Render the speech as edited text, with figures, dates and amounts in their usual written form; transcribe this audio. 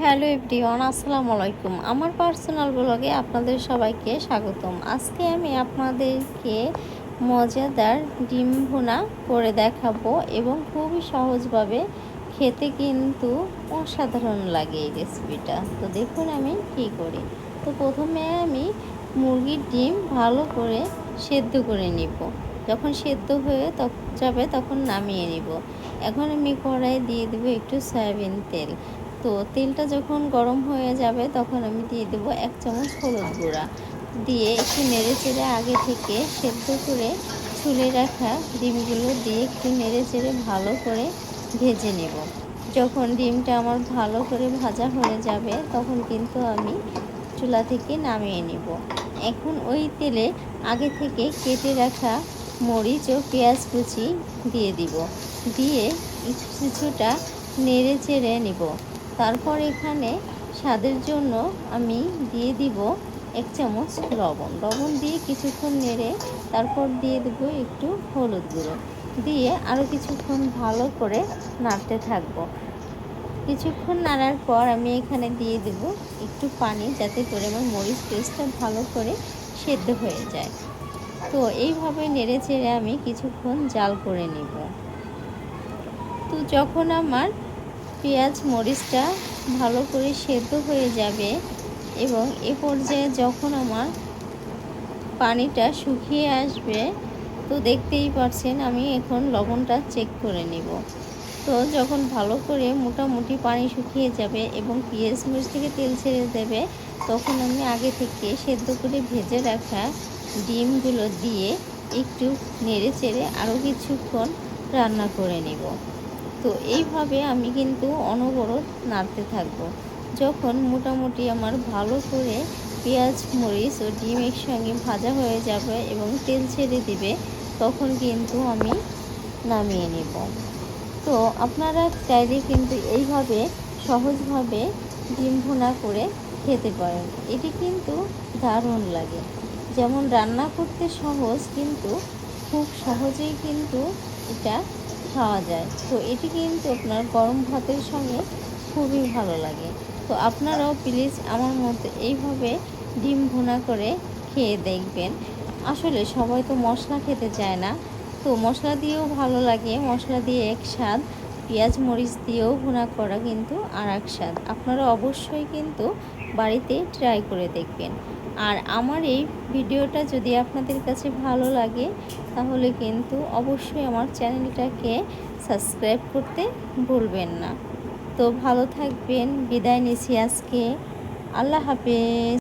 Hello everyone, আসসালামু আলাইকুম। আমার পার্সোনাল ব্লগে আপনাদের সবাইকে স্বাগতম। আজকে আমি আপনাদেরকে মজাদার ডিম ভুনা করে দেখাবো এবং খুবই সহজভাবে, খেতে কিন্তু অসাধারণ লাগে এই রেসিপিটা। তো দেখুন আমি কী করি। তো প্রথমে আমি মুরগির ডিম ভালো করে সেদ্ধ করে নিব। যখন সেদ্ধ হয়ে যাবে তখন নামিয়ে নিব। এখন আমি কড়াই দিয়ে দেবো একটু সয়াবিন তেল। তো তেলটা যখন গরম হয়ে যাবে তখন আমি দিয়ে দেবো 1 চামচ হলুদ গুঁড়া, দিয়ে একটু নেড়ে চেড়ে আগে থেকে সেদ্ধ করে ছুলে রাখা ডিমগুলো দিয়ে একটু নেড়ে চেড়ে ভালো করে ভেজে নেব। যখন ডিমটা আমার ভালো করে ভাজা হয়ে যাবে তখন কিন্তু আমি চুলা থেকে নামিয়ে নেব। এখন ওই তেলে আগে থেকে কেটে রাখা মরিচ ও পেঁয়াজ কুচি দিয়ে দিব, দিয়ে কিছুটা নেড়ে চেড়ে নেব। তারপর এখানে স্বাদের জন্য আমি দিয়ে দিব 1 চামচ লবণ দিয়ে কিছুক্ষণ নেড়ে তারপর দিয়ে দেব একটু হলুদ গুঁড়ো, দিয়ে আরও কিছুক্ষণ ভালো করে নাড়তে থাকবো। কিছুক্ষণ নাড়ার পর আমি এখানে দিয়ে দেব একটু পানি, যাতে করে আমার মরিচ পেস্টটা ভালো করে সেদ্ধ হয়ে যায়। তো এইভাবে নেড়ে চেড়ে আমি কিছুক্ষণ জাল করে নেব। তো যখন আমার পেঁয়াজ মরিচটা ভালো করে সেদ্ধ হয়ে যাবে এবং এ পর্যায়ে যখন আমার পানিটা শুকিয়ে আসবে, তো দেখতেই পাচ্ছেন আমি এখন লবণটা চেক করে নেব। তো যখন ভালো করে মোটামুটি পানি শুকিয়ে যাবে এবং পেঁয়াজ মরিচ থেকে তেল ছেড়ে দেবে, তখন আমি আগে থেকে সেদ্ধ করে ভেজে রাখা ডিমগুলো দিয়ে একটু নেড়ে চেড়ে আরও কিছুক্ষণ রান্না করে নেব। তো এইভাবে আমি কিন্তু অনবরত নাড়তে থাকবো। যখন মোটামুটি আমার ভালো করে পেঁয়াজ মরিচ ও ডিম একসঙ্গে ভাজা হয়ে যাবে এবং তেল ছেড়ে দিবে, তখন কিন্তু আমি নামিয়ে নেব। তো আপনারা চাইলে কিন্তু এইভাবে সহজভাবে ডিম ভুনা করে খেতে পারেন। এটি কিন্তু দারুণ লাগে। যেমন রান্না করতে সহজ, কিন্তু খুব সহজেই কিন্তু এটা খাওয়া যায়। তো এটি কিন্তু আপনার গরম ভাতের সঙ্গে খুবই ভালো লাগে। তো আপনারাও প্লিজ আমার মতো এইভাবে ডিম ভুনা করে খেয়ে দেখবেন। আসলে সবাই তো মশলা খেতে চায় না, তো মশলা দিয়েও ভালো লাগে। মশলা দিয়ে এক স্বাদ, পেঁয়াজ মরিচ দিয়েও ভুনা করা কিন্তু আর এক স্বাদ। আপনারা অবশ্যই কিন্তু বাড়িতে ট্রাই করে দেখবেন। আর আমার এই ভিডিওটা যদি আপনাদের কাছে ভালো লাগে, তাহলে কিন্তু অবশ্যই আমার চ্যানেলটাকে সাবস্ক্রাইব করতে ভুলবেন না। তো ভালো থাকবেন, বিদায় নিচ্ছি আজকে। আল্লাহ হাফেজ।